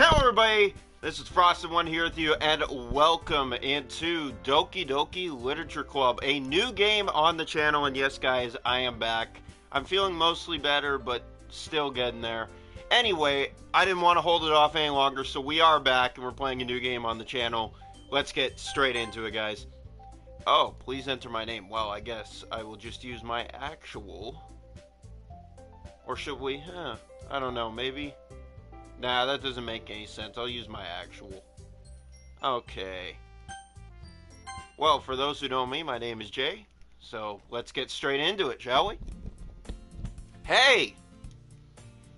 Hello everybody, this is Frosted1 here with you, and welcome into Doki Doki Literature Club, a new game on the channel. And yes guys, I am back. I'm feeling mostly better, but still getting there. Anyway, I didn't want to hold it off any longer, so we are back and we're playing a new game on the channel. Let's get straight into it, guys. Oh, please enter my name. Well, I guess I will just use my actual. Or should we? I don't know, maybe? Nah, that doesn't make any sense. I'll use my actual. Okay. Well, for those who know me, my name is Jay. So, let's get straight into it, shall we? Hey!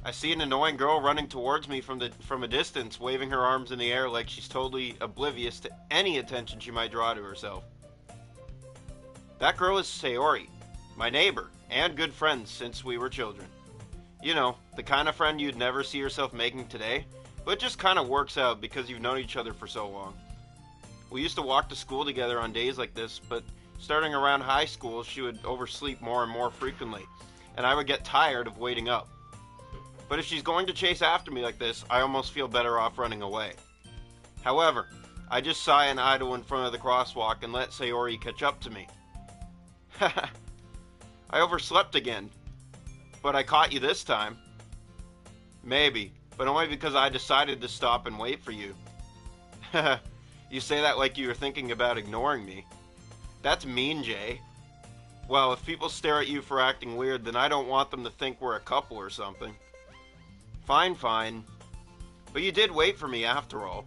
I see an annoying girl running towards me from a distance, waving her arms in the air like she's totally oblivious to any attention she might draw to herself. That girl is Sayori, my neighbor, and good friend since we were children. You know, the kind of friend you'd never see yourself making today, but it just kind of works out because you've known each other for so long. We used to walk to school together on days like this, but starting around high school, she would oversleep more and more frequently, and I would get tired of waiting up. But if she's going to chase after me like this, I almost feel better off running away. However, I just sigh and idle in front of the crosswalk and let Sayori catch up to me. I overslept again. But I caught you this time. Maybe, but only because I decided to stop and wait for you. You say that like you were thinking about ignoring me. That's mean, Jay. Well, if people stare at you for acting weird, then I don't want them to think we're a couple or something. Fine, fine. But you did wait for me after all.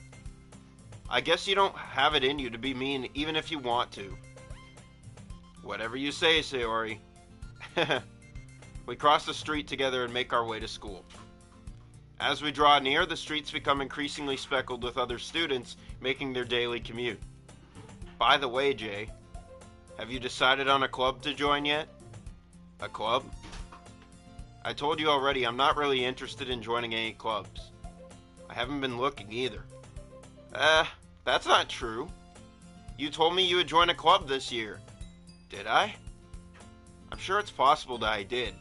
I guess you don't have it in you to be mean even if you want to. Whatever you say, Sayori. We cross the street together and make our way to school. As we draw near, the streets become increasingly speckled with other students making their daily commute. By the way, Jay, have you decided on a club to join yet? A club? I told you already, I'm not really interested in joining any clubs. I haven't been looking either. That's not true. You told me you would join a club this year. Did I? I'm sure it's possible that I did.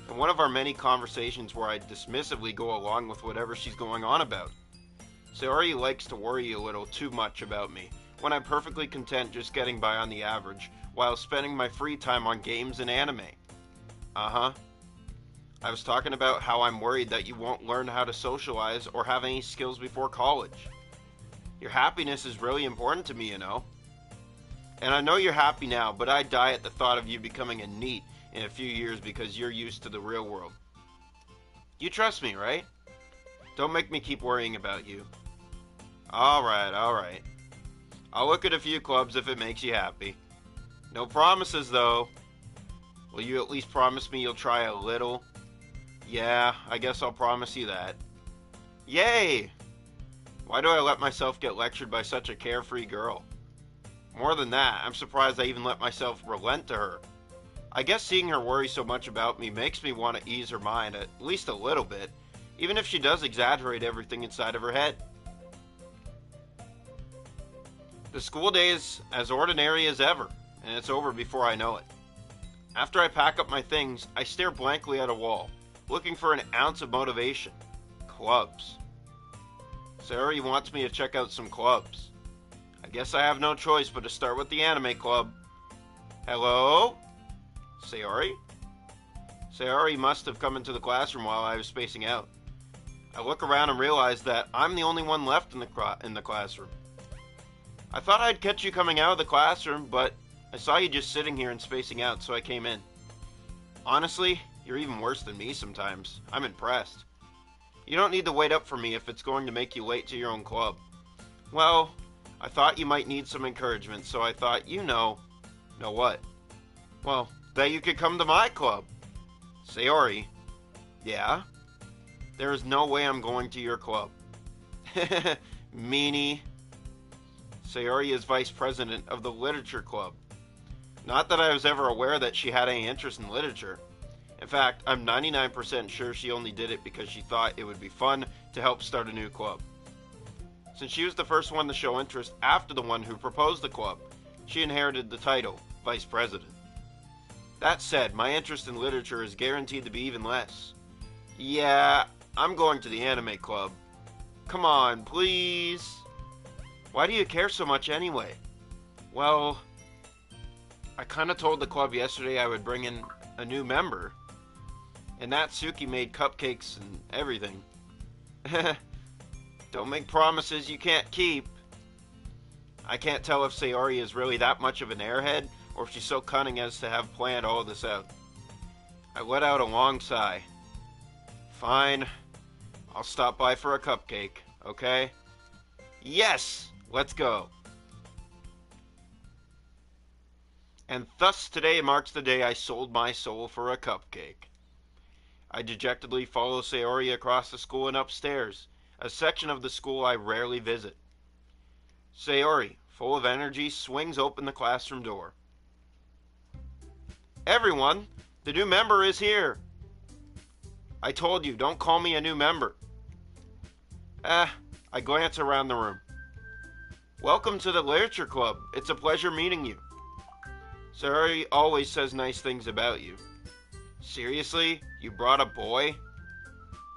In one of our many conversations where I dismissively go along with whatever she's going on about. Sayori likes to worry a little too much about me, when I'm perfectly content just getting by on the average, while spending my free time on games and anime. Uh-huh. I was talking about how I'm worried that you won't learn how to socialize or have any skills before college. Your happiness is really important to me, you know. And I know you're happy now, but I die at the thought of you becoming a NEET in a few years because you're used to the real world. You trust me, right? Don't make me keep worrying about you. Alright, alright. I'll look at a few clubs if it makes you happy. No promises, though. Will you at least promise me you'll try a little? Yeah, I guess I'll promise you that. Yay! Why do I let myself get lectured by such a carefree girl? More than that, I'm surprised I even let myself relent to her. I guess seeing her worry so much about me makes me want to ease her mind at least a little bit, even if she does exaggerate everything inside of her head. The school day is as ordinary as ever, and it's over before I know it. After I pack up my things, I stare blankly at a wall, looking for an ounce of motivation. Clubs. Sayori wants me to check out some clubs. I guess I have no choice but to start with the anime club. Hello? Sayori? Sayori must have come into the classroom while I was spacing out. I look around and realize that I'm the only one left in the classroom. I thought I'd catch you coming out of the classroom, but I saw you just sitting here and spacing out, so I came in. Honestly, you're even worse than me sometimes. I'm impressed. You don't need to wait up for me if it's going to make you late to your own club. Well, I thought you might need some encouragement, so I thought, know what? Well, that you could come to my club. Sayori. Yeah? There is no way I'm going to your club. Meanie. Sayori is vice president of the literature club. Not that I was ever aware that she had any interest in literature. In fact, I'm 99% sure she only did it because she thought it would be fun to help start a new club. Since she was the first one to show interest after the one who proposed the club, she inherited the title, vice president. That said, my interest in literature is guaranteed to be even less. Yeah, I'm going to the anime club. Come on, please. Why do you care so much anyway? Well, I kind of told the club yesterday I would bring in a new member, and Natsuki made cupcakes and everything. Don't make promises you can't keep. I can't tell if Sayori is really that much of an airhead, or if she's so cunning as to have planned all this out. I let out a long sigh. Fine. I'll stop by for a cupcake, okay? Yes! Let's go. And thus today marks the day I sold my soul for a cupcake. I dejectedly follow Sayori across the school and upstairs, a section of the school I rarely visit. Sayori, full of energy, swings open the classroom door. Everyone, the new member is here. I told you, don't call me a new member. I glance around the room. Welcome to the Literature Club. It's a pleasure meeting you. Sayori always says nice things about you. Seriously? You brought a boy?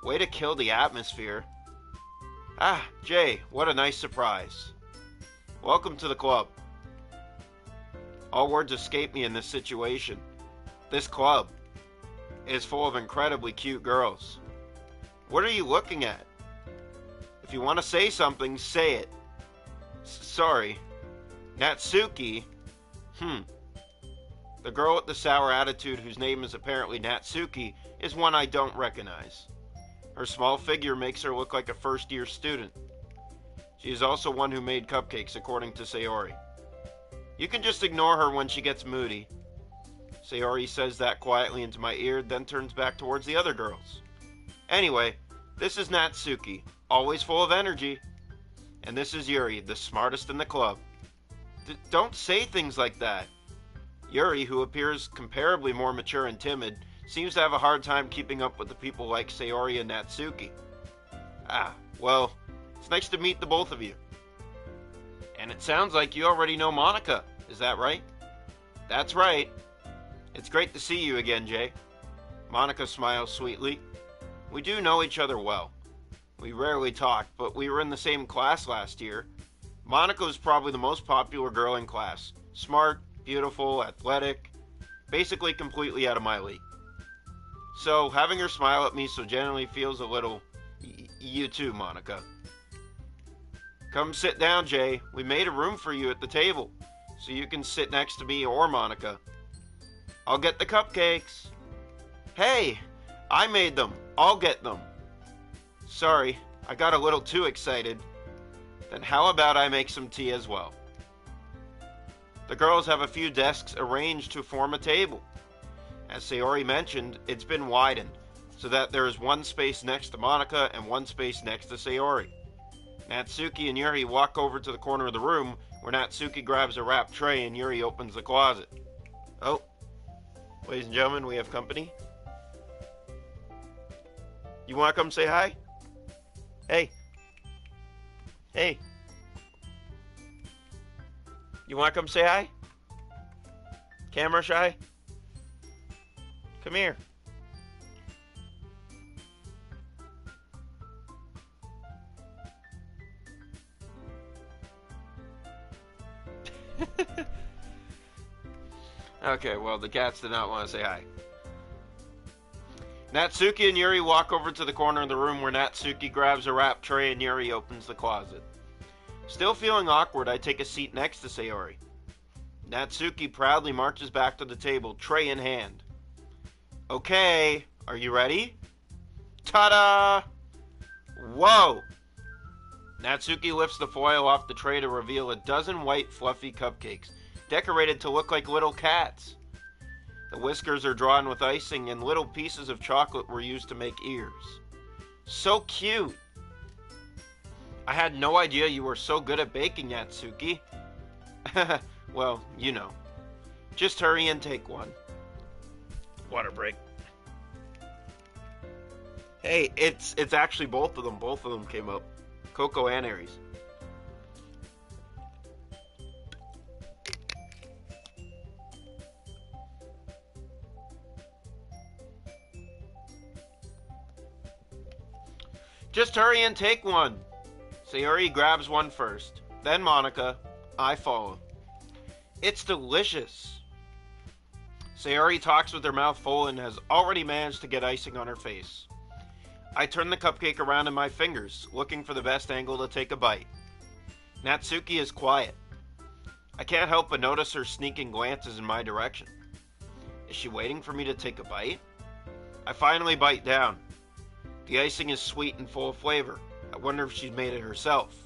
Way to kill the atmosphere. Jay, what a nice surprise. Welcome to the club. All words escape me in this situation. This club is full of incredibly cute girls. What are you looking at? If you want to say something, say it. Sorry. Natsuki? The girl with the sour attitude, whose name is apparently Natsuki, is one I don't recognize. Her small figure makes her look like a first-year student. She is also one who made cupcakes, according to Sayori. You can just ignore her when she gets moody. Sayori says that quietly into my ear, then turns back towards the other girls. Anyway, this is Natsuki, always full of energy. And this is Yuri, the smartest in the club. Don't say things like that. Yuri, who appears comparably more mature and timid, seems to have a hard time keeping up with the people like Sayori and Natsuki. Well, it's nice to meet the both of you. And it sounds like you already know Monica, is that right? That's right. It's great to see you again, Jay. Monica smiles sweetly. We do know each other well. We rarely talk, but we were in the same class last year. Monica was probably the most popular girl in class. Smart, beautiful, athletic, basically completely out of my league. So, having her smile at me so genuinely feels a little... You too, Monica. Come sit down, Jay. We made a room for you at the table, so you can sit next to me or Monica. I'll get the cupcakes. Hey, I made them. I'll get them. Sorry, I got a little too excited. Then how about I make some tea as well? The girls have a few desks arranged to form a table. As Sayori mentioned, it's been widened, so that there is one space next to Monica and one space next to Sayori. Natsuki and Yuri walk over to the corner of the room, where Natsuki grabs a wrapped tray and Yuri opens the closet. Oh, ladies and gentlemen, we have company. You want to come say hi? Hey. Hey. You want to come say hi? Camera shy? Come here. Okay, well, the cats did not want to say hi. Natsuki and Yuri walk over to the corner of the room where Natsuki grabs a wrapped tray and Yuri opens the closet. Still feeling awkward, I take a seat next to Sayori. Natsuki proudly marches back to the table, tray in hand. Okay, are you ready? Ta-da! Whoa! Natsuki lifts the foil off the tray to reveal a dozen white, fluffy cupcakes, decorated to look like little cats. The whiskers are drawn with icing, and little pieces of chocolate were used to make ears. So cute! I had no idea you were so good at baking, Natsuki. Well, you know. Just hurry and take one. Water break. Hey, it's actually both of them. Both of them came up. Coco and Aries. Just hurry and take one. Sayori grabs one first, then Monica. I follow. It's delicious. Sayori talks with her mouth full and has already managed to get icing on her face. I turn the cupcake around in my fingers, looking for the best angle to take a bite. Natsuki is quiet. I can't help but notice her sneaking glances in my direction. Is she waiting for me to take a bite? I finally bite down. The icing is sweet and full of flavor. I wonder if she's made it herself.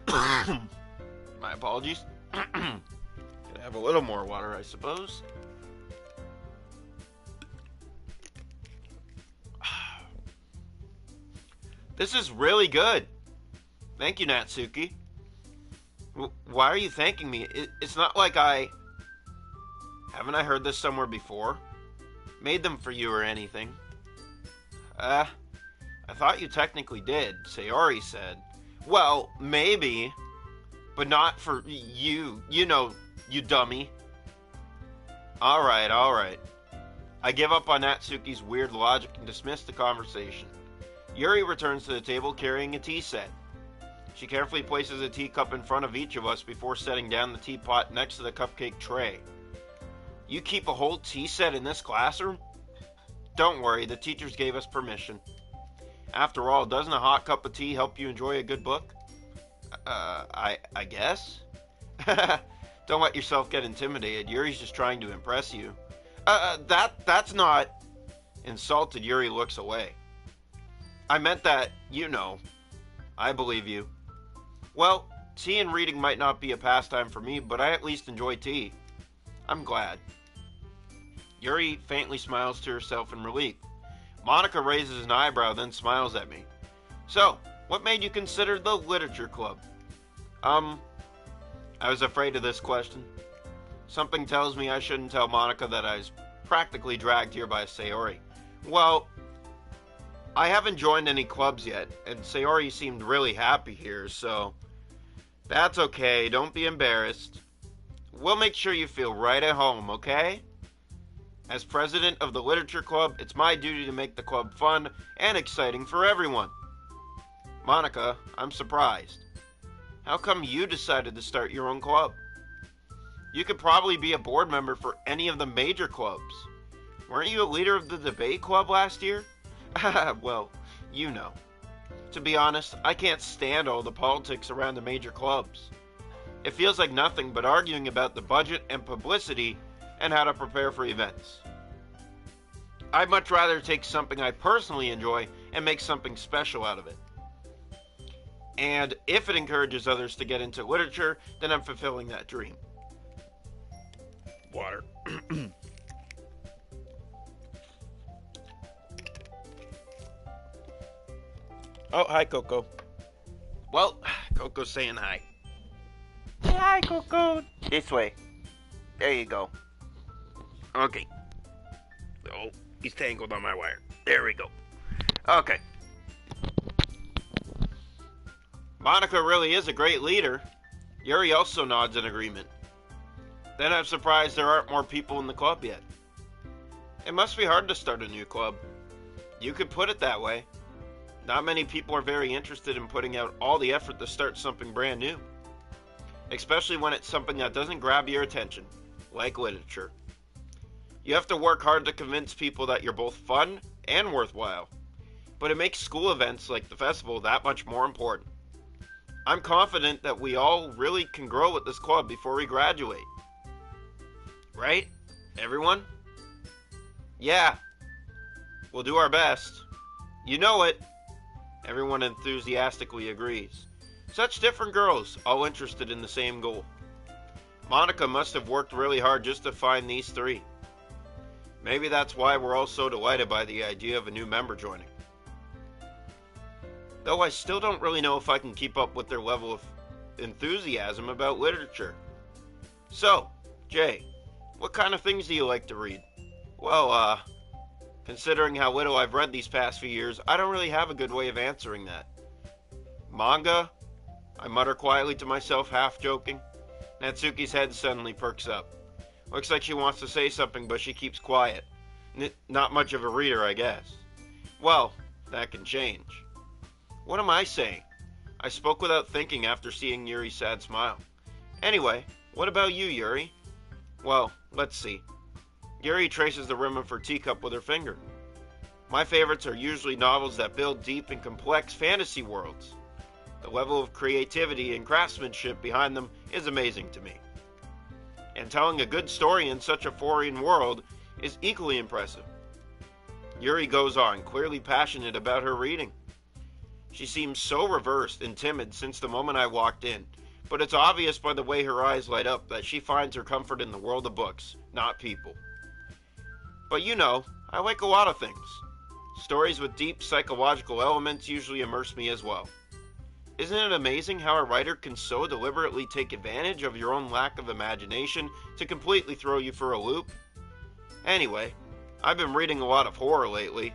My apologies. Could have a little more water, I suppose. This is really good. Thank you, Natsuki. Why are you thanking me? It's not like I... Haven't I heard this somewhere before? Made them for you or anything. I thought you technically did, Sayori said. Well, maybe, but not for you. You know, you dummy. Alright. I give up on Natsuki's weird logic and dismiss the conversation. Yuri returns to the table carrying a tea set. She carefully places a teacup in front of each of us before setting down the teapot next to the cupcake tray. You keep a whole tea set in this classroom? Don't worry, the teachers gave us permission. After all, doesn't a hot cup of tea help you enjoy a good book? I guess? Don't let yourself get intimidated. Yuri's just trying to impress you. That's not... Insulted, Yuri looks away. I meant that, you know. I believe you. Well, tea and reading might not be a pastime for me, but I at least enjoy tea. I'm glad. Yuri faintly smiles to herself in relief. Monica raises an eyebrow, then smiles at me. So, what made you consider the literature club? I was afraid of this question. Something tells me I shouldn't tell Monica that I was practically dragged here by Sayori. Well, I haven't joined any clubs yet, and Sayori seemed really happy here, so... That's okay, don't be embarrassed. We'll make sure you feel right at home, okay? As president of the literature club, it's my duty to make the club fun and exciting for everyone. Monica, I'm surprised. How come you decided to start your own club? You could probably be a board member for any of the major clubs. Weren't you a leader of the debate club last year? Well, you know. To be honest, I can't stand all the politics around the major clubs. It feels like nothing but arguing about the budget and publicity and how to prepare for events. I'd much rather take something I personally enjoy and make something special out of it. And if it encourages others to get into literature, then I'm fulfilling that dream. Water. Oh, hi, Coco. Well, Coco's saying hi. Say hi, Coco. This way. There you go. Okay. Oh, he's tangled on my wire. There we go. Okay. Monica really is a great leader. Yuri also nods in agreement. Then I'm surprised there aren't more people in the club yet. It must be hard to start a new club. You could put it that way. Not many people are very interested in putting out all the effort to start something brand new. Especially when it's something that doesn't grab your attention, like literature. You have to work hard to convince people that you're both fun and worthwhile. But it makes school events like the festival that much more important. I'm confident that we all really can grow with this club before we graduate. Right? Everyone? Yeah. We'll do our best. You know it. Everyone enthusiastically agrees. Such different girls, all interested in the same goal. Monica must have worked really hard just to find these three. Maybe that's why we're all so delighted by the idea of a new member joining. Though I still don't really know if I can keep up with their level of enthusiasm about literature. So, Jay, what kind of things do you like to read? Well, considering how little I've read these past few years, I don't really have a good way of answering that. Manga? I mutter quietly to myself, half joking. Natsuki's head suddenly perks up. Looks like she wants to say something, but she keeps quiet. Not much of a reader, I guess. Well, that can change. What am I saying? I spoke without thinking after seeing Yuri's sad smile. Anyway, what about you, Yuri? Well, let's see. Yuri traces the rim of her teacup with her finger. My favorites are usually novels that build deep and complex fantasy worlds. The level of creativity and craftsmanship behind them is amazing to me. And telling a good story in such a foreign world is equally impressive. Yuri goes on, clearly passionate about her reading. She seems so reversed and timid since the moment I walked in, but it's obvious by the way her eyes light up that she finds her comfort in the world of books, not people. But you know, I like a lot of things. Stories with deep psychological elements usually immerse me as well. Isn't it amazing how a writer can so deliberately take advantage of your own lack of imagination to completely throw you for a loop? Anyway, I've been reading a lot of horror lately.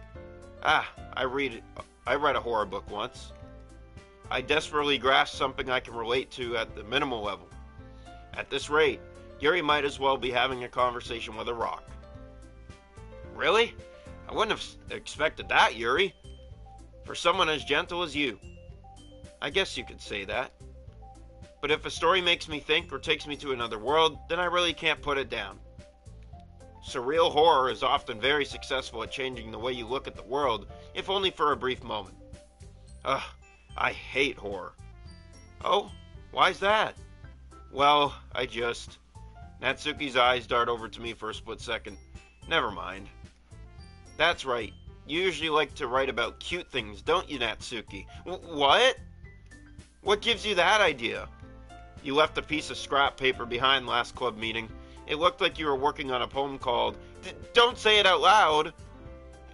I read a horror book once. I desperately grasp something I can relate to at the minimal level. At this rate, Yuri might as well be having a conversation with a rock. Really? I wouldn't have expected that, Yuri. For someone as gentle as you. I guess you could say that. But if a story makes me think or takes me to another world, then I really can't put it down. Surreal horror is often very successful at changing the way you look at the world, if only for a brief moment. I hate horror. Oh, why's that? Well, Natsuki's eyes dart over to me for a split second. Never mind. That's right. You usually like to write about cute things, don't you, Natsuki? What? What gives you that idea? You left a piece of scrap paper behind last club meeting. It looked like you were working on a poem called Don't Say It Out Loud!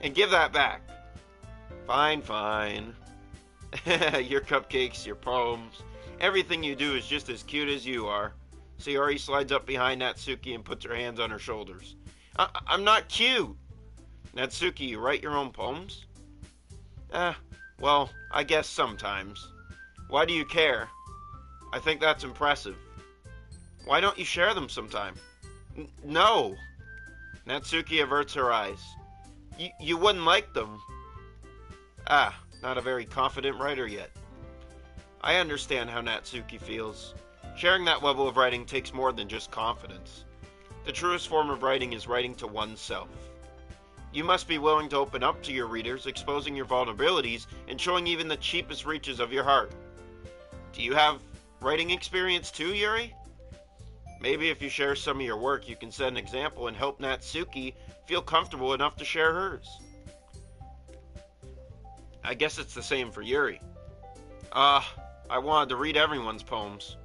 And give that back. Fine. Your cupcakes, your poems, everything you do is just as cute as you are. Sayori slides up behind Natsuki and puts her hands on her shoulders. I'm not cute! Natsuki, you write your own poems? Well, I guess sometimes. Why do you care? I think that's impressive. Why don't you share them sometime? No! Natsuki averts her eyes. You wouldn't like them. Not a very confident writer yet. I understand how Natsuki feels. Sharing that level of writing takes more than just confidence. The truest form of writing is writing to oneself. You must be willing to open up to your readers, exposing your vulnerabilities, and showing even the cheapest reaches of your heart. Do you have writing experience too, Yuri? Maybe if you share some of your work, you can set an example and help Natsuki feel comfortable enough to share hers. I guess it's the same for Yuri. I wanted to read everyone's poems.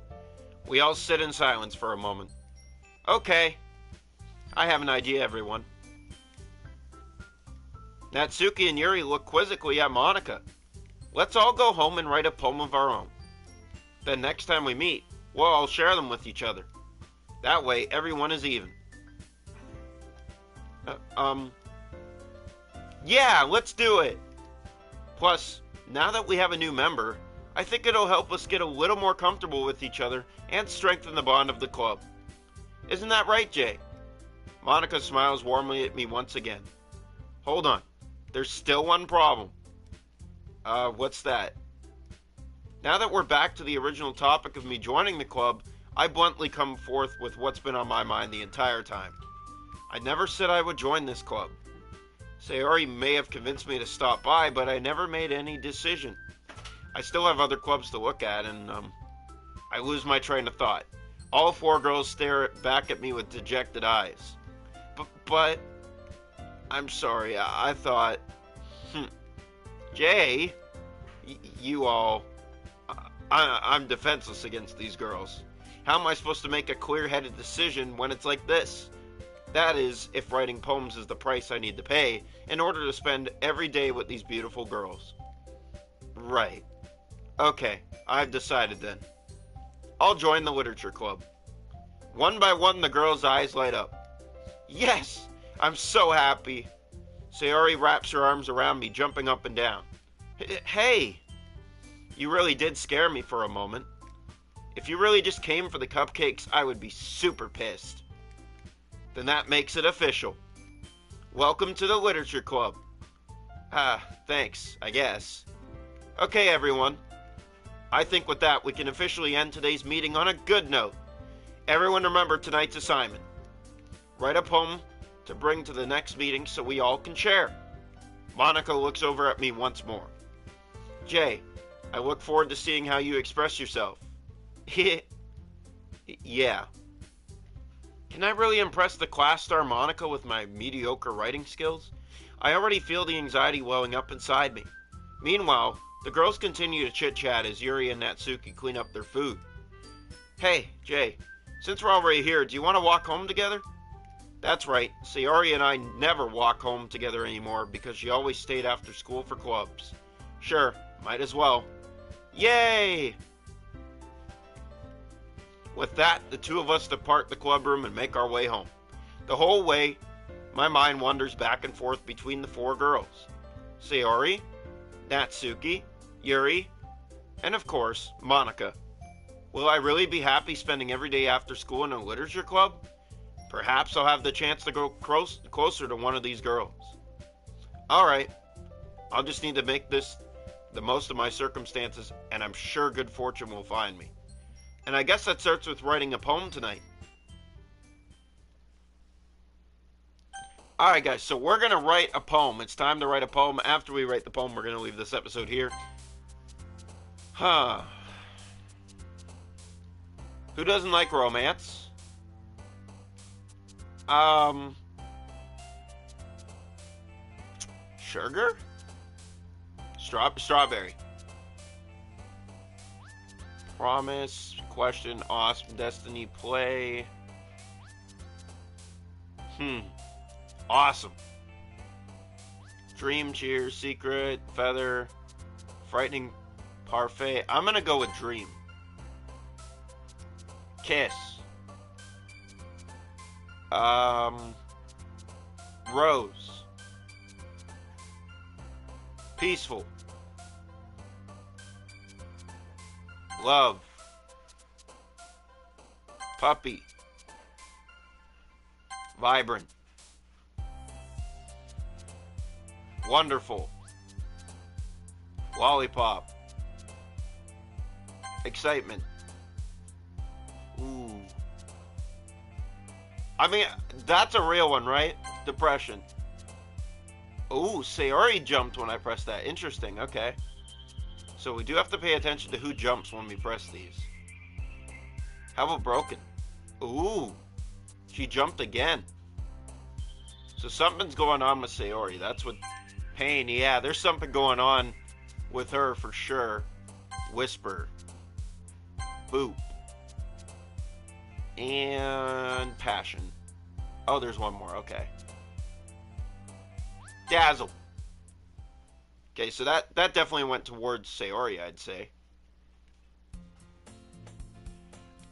We all sit in silence for a moment. Okay. I have an idea, everyone. Natsuki and Yuri look quizzically at Monika. Let's all go home and write a poem of our own. Then next time we meet, we'll all share them with each other. That way, everyone is even. Yeah, let's do it! Plus, now that we have a new member, I think it'll help us get a little more comfortable with each other and strengthen the bond of the club. Isn't that right, Jay? Monika smiles warmly at me once again. Hold on. There's still one problem. What's that? Now that we're back to the original topic of me joining the club, I bluntly come forth with what's been on my mind the entire time. I never said I would join this club. Sayori may have convinced me to stop by, but I never made any decision. I still have other clubs to look at, and, I lose my train of thought. All four girls stare back at me with dejected eyes. But, I'm sorry, I thought, Jay, you all, I'm defenseless against these girls. How am I supposed to make a clear-headed decision when it's like this? That is, if writing poems is the price I need to pay in order to spend every day with these beautiful girls. Right. Okay, I've decided then. I'll join the literature club. One by one, the girls' eyes light up. Yes! I'm so happy! Sayori wraps her arms around me, jumping up and down. Hey! You really did scare me for a moment. If you really just came for the cupcakes, I would be super pissed. Then that makes it official. Welcome to the Literature Club. Thanks, I guess. Okay, everyone. I think with that, we can officially end today's meeting on a good note. Everyone remember tonight's assignment. Write a poem to bring to the next meeting so we all can share. Monica looks over at me once more. Jay, I look forward to seeing how you express yourself. Yeah. Can I really impress the class star Monica with my mediocre writing skills? I already feel the anxiety welling up inside me. Meanwhile, the girls continue to chit-chat as Yuri and Natsuki clean up their food. Hey, Jay, since we're already here, do you want to walk home together? That's right, Sayori and I never walk home together anymore because she always stayed after school for clubs. Sure, might as well. Yay! With that, the two of us depart the club room and make our way home. The whole way, my mind wanders back and forth between the four girls. Sayori, Natsuki, Yuri, and of course, Monica. Will I really be happy spending every day after school in a literature club? Perhaps I'll have the chance to go closer to one of these girls. Alright, I'll just need to make this the most of my circumstances, and I'm sure good fortune will find me. And I guess that starts with writing a poem tonight. Alright guys, so we're going to write a poem. It's time to write a poem. After we write the poem, we're going to leave this episode here. Who doesn't like romance? Sugar? Strawberry. Promise, question, awesome, destiny, play. Awesome. Dream, cheer, secret, feather, frightening, parfait. I'm gonna go with dream. Kiss. Rose. Peaceful. Love. Puppy. Vibrant. Wonderful. Lollipop. Excitement. Ooh. I mean, that's a real one, right? Depression. Ooh, Sayori jumped when I pressed that. Interesting, okay. So we do have to pay attention to who jumps when we press these. How about broken? Ooh, she jumped again. So something's going on with Sayori. That's what... Pain, yeah, there's something going on with her for sure. Whisper. Boop. And passion. Oh, there's one more, okay. Dazzle. Okay, so that definitely went towards Sayori, I'd say.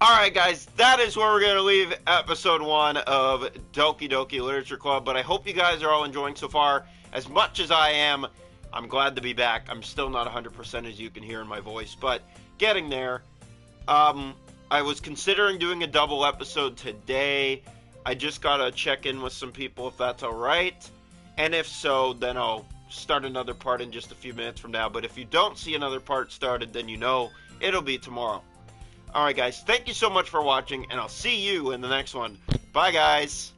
Alright guys, that is where we're going to leave episode 1 of Doki Doki Literature Club, but I hope you guys are all enjoying so far. As much as I am, I'm glad to be back. I'm still not 100% as you can hear in my voice, but getting there. I was considering doing a double episode today. I just got to check in with some people if that's alright. And if so, then I'll start another part in just a few minutes from now. But if you don't see another part started, then you know it'll be tomorrow. Alright guys, thank you so much for watching, and I'll see you in the next one. Bye guys!